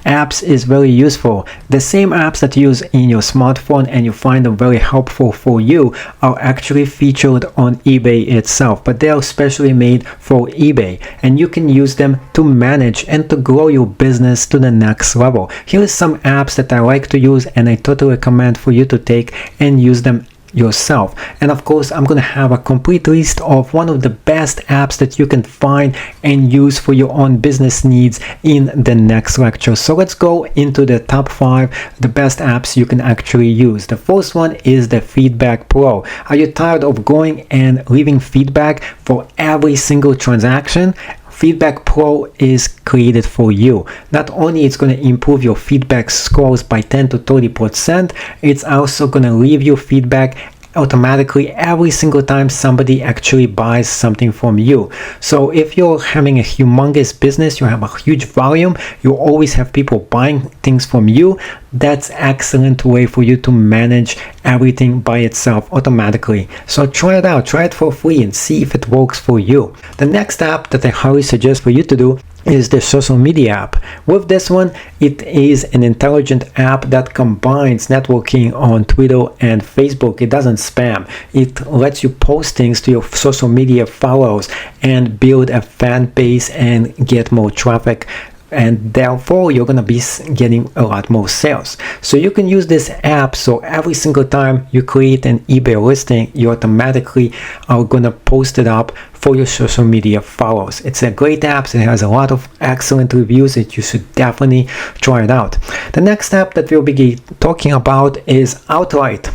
apps is very useful. The same apps that you use in your smartphone and you find them very helpful for you are actually featured on eBay itself, but they are specially made for eBay, and you can use them to manage and to grow your business to the next level. Here are some apps that I like to use and I totally recommend for you to take and use them yourself. And of course, I'm going to have a complete list of one of the best apps that you can find and use for your own business needs in the next lecture. So let's go into the top 5, the best apps you can actually use. The first one is the Feedback Pro. Are you tired of going and leaving feedback for every single transaction? Feedback Pro is created for you. Not only it's going to improve your feedback scores by 10 to 30%, it's also going to leave you feedback automatically every single time somebody actually buys something from you. So if you're having a humongous business, you have a huge volume, you always have people buying things from you, that's excellent way for you to manage everything by itself automatically. So try it out, try it for free and see if it works for you. The next app that I highly suggest for you to do is the social media app. With this one, it is an intelligent app that combines networking on Twitter and Facebook. It doesn't spam. It lets you post things to your social media followers and build a fan base and get more traffic, and therefore you're gonna be getting a lot more sales. So you can use this app, so every single time you create an eBay listing, you automatically are gonna post it up for your social media followers. It's a great app. It has a lot of excellent reviews that you should definitely try it out. The next app that we'll be talking about is Outright.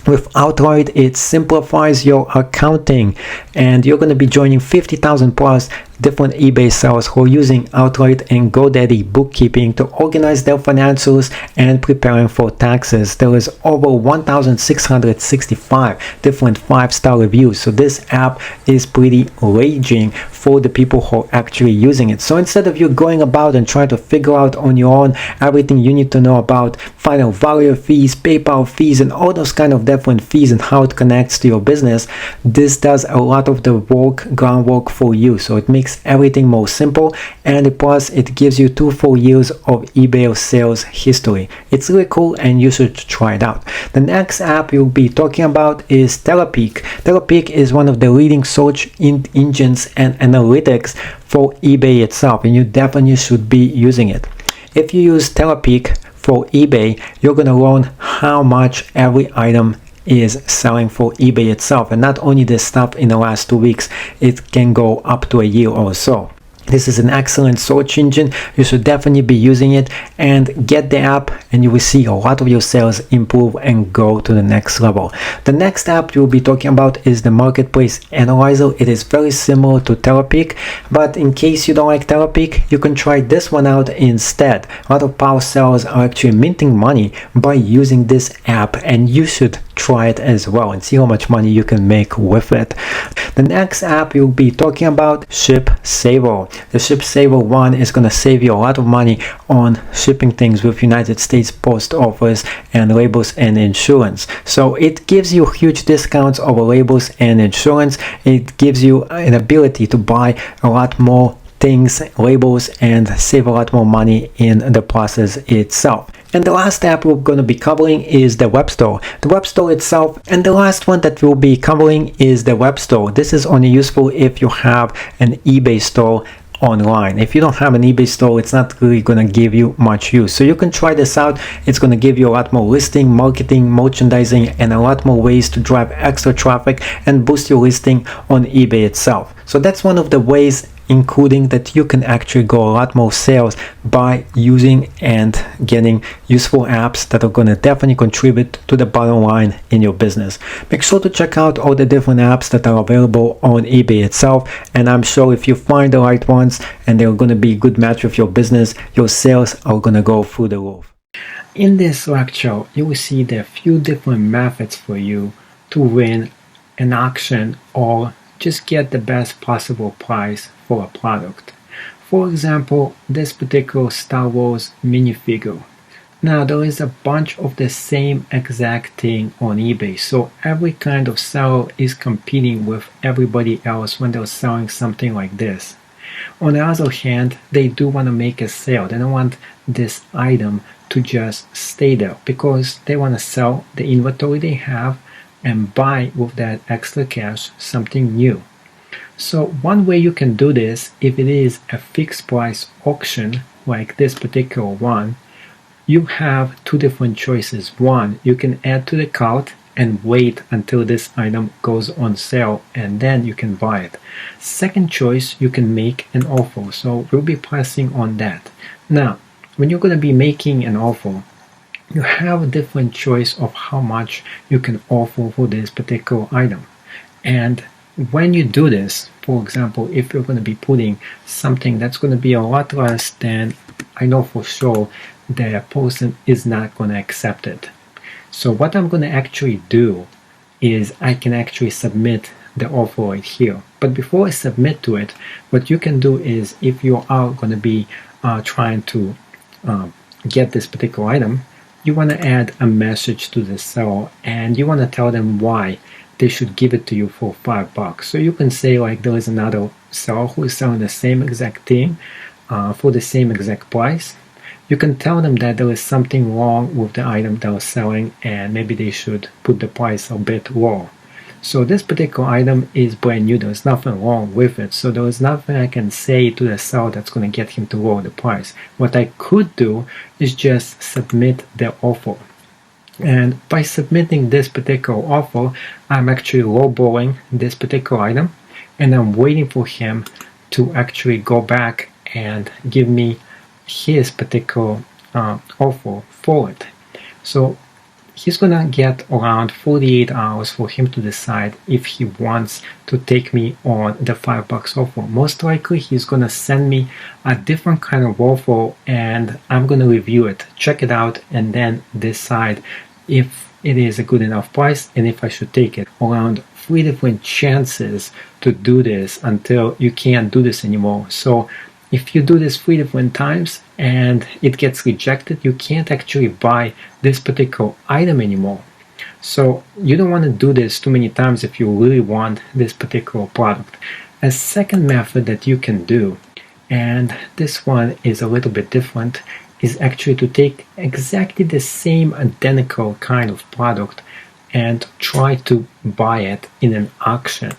With Outright, it simplifies your accounting, and you're going to be joining 50,000 plus different eBay sellers who are using Outright and GoDaddy bookkeeping to organize their financials and preparing for taxes. There is over 1,665 different 5-star reviews, so this app is pretty raging for the people who are actually using it. So instead of you going about and trying to figure out on your own everything you need to know about final value fees, PayPal fees, and all those kind of different fees and how it connects to your business, this does a lot of the groundwork for you. So it makes everything more simple, and plus it gives you 2 full years of eBay sales history. It's really cool and you should try it out. The next app you'll be talking about is Telepeak. Telepeak is one of the leading search engines and analytics for eBay itself, and you definitely should be using it. If you use Telepeak for eBay, you're going to learn how much every item is selling for eBay itself, and not only this stuff in the last 2 weeks, it can go up to a year or so. This is an excellent search engine. You should definitely be using it, and get the app and you will see a lot of your sales improve and go to the next level. The next app you'll be talking about is the Marketplace Analyzer. It is very similar to Telepeak, but in case you don't like Telepeak, you can try this one out instead. A lot of power sellers are actually minting money by using this app, and you should try it as well and see how much money you can make with it. The next app you'll be talking about, ShipSaver. The ShipSaver one is going to save you a lot of money on shipping things with United States Post Office and labels and insurance. So it gives you huge discounts over labels and insurance. It gives you an ability to buy a lot more things, labels, and save a lot more money in the process itself. And the last app we're going to be covering is the Web Store. The Web Store itself, and the last one that we'll be covering is the Web Store. This is only useful if you have an eBay store online. If you don't have an eBay store, it's not really going to give you much use. So you can try this out. It's going to give you a lot more listing, marketing, merchandising, and a lot more ways to drive extra traffic and boost your listing on eBay itself. So that's one of the ways, including that you can actually go a lot more sales by using and getting useful apps that are going to definitely contribute to the bottom line in your business. Make sure to check out all the different apps that are available on eBay itself, and I'm sure if you find the right ones and they're going to be a good match with your business, your sales are going to go through the roof. In this lecture, you will see there are a few different methods for you to win an auction or just get the best possible price for a product. For example, this particular Star Wars minifigure. Now there is a bunch of the same exact thing on eBay, so every kind of seller is competing with everybody else when they're selling something like this. On the other hand, they do want to make a sale. They don't want this item to just stay there because they want to sell the inventory they have and buy with that extra cash something new. So one way you can do this, if it is a fixed price auction like this particular one, you have two different choices. One, you can add to the cart and wait until this item goes on sale and then you can buy it. Second choice, you can make an offer. So we'll be pressing on that. Now, when you're going to be making an offer, you have a different choice of how much you can offer for this particular item. And when you do this, for example, if you're going to be putting something that's going to be a lot less than, I know for sure the person is not going to accept it. So what I'm going to actually do is I can actually submit the offer right here. But before I submit to it, what you can do is if you are going to be trying to get this particular item, you want to add a message to the seller and you want to tell them why they should give it to you for $5. So you can say like there is another seller who is selling the same exact thing for the same exact price. You can tell them that there is something wrong with the item they're selling and maybe they should put the price a bit lower. So this particular item is brand new. There's nothing wrong with it. So there is nothing I can say to the seller that's going to get him to lower the price. What I could do is just submit the offer. And by submitting this particular offer, I'm actually lowballing this particular item and I'm waiting for him to actually go back and give me his particular offer for it. So he's gonna get around 48 hours for him to decide if he wants to take me on the $5 offer. Most likely he's gonna send me a different kind of offer and I'm gonna review it, check it out, and then decide if it is a good enough price and if I should take it. Around 3 different chances to do this until you can't do this anymore. So if you do this 3 different times and it gets rejected, you can't actually buy this particular item anymore. So you don't want to do this too many times if you really want this particular product. A second method that you can do, and this one is a little bit different, is actually to take exactly the same identical kind of product and try to buy it in an auction.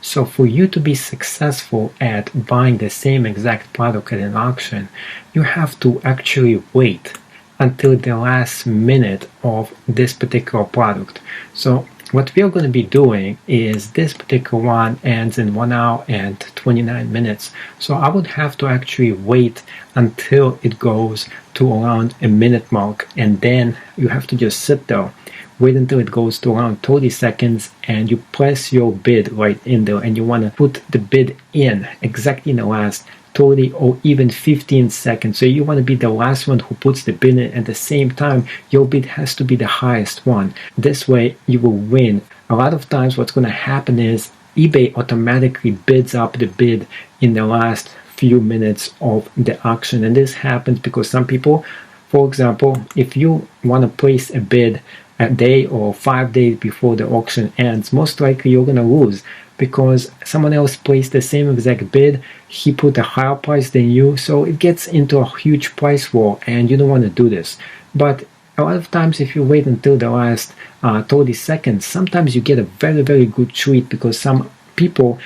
So for you to be successful at buying the same exact product at an auction, you have to actually wait until the last minute of this particular product. So what we are going to be doing is this particular one ends in 1 hour and 29 minutes. So I would have to actually wait until it goes to around a minute mark, and then you have to just sit there. Wait until it goes to around 30 seconds and you press your bid right in there, and you want to put the bid in exactly in the last 30 or even 15 seconds. So you want to be the last one who puts the bid in. At the same time, your bid has to be the highest one. This way you will win. A lot of times what's going to happen is eBay automatically bids up the bid in the last few minutes of the auction, and this happens because some people, for example, if you want to place a bid a day or 5 days before the auction ends, most likely you're going to lose because someone else placed the same exact bid. He put a higher price than you, so it gets into a huge price war and you don't want to do this. But a lot of times if you wait until the last 30 seconds, sometimes you get a very, very good treat because some people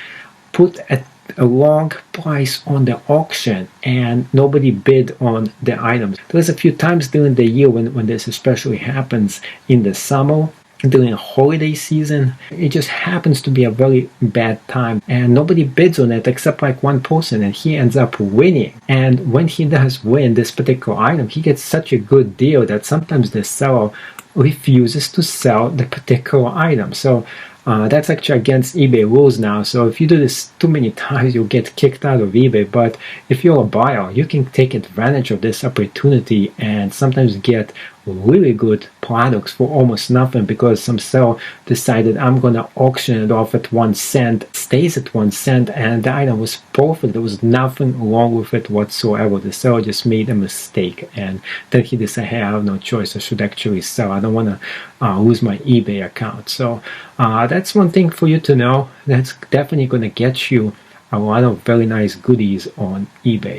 put a long price on the auction and nobody bid on the items. There's a few times during the year when this especially happens in the summer, during a holiday season. It just happens to be a very bad time and nobody bids on it except like one person, and he ends up winning. And when he does win this particular item, he gets such a good deal that sometimes the seller refuses to sell the particular item. So that's actually against eBay rules now. So if you do this too many times, you'll get kicked out of eBay. But if you're a buyer, you can take advantage of this opportunity and sometimes get really good products for almost nothing because some seller decided I'm going to auction it off at 1 cent, stays at 1 cent, and the item was perfect. There was nothing wrong with it whatsoever. The seller just made a mistake and then he decided, hey, I have no choice. I should actually sell. I don't want to lose my eBay account. So that's one thing for you to know. That's definitely going to get you a lot of very nice goodies on eBay.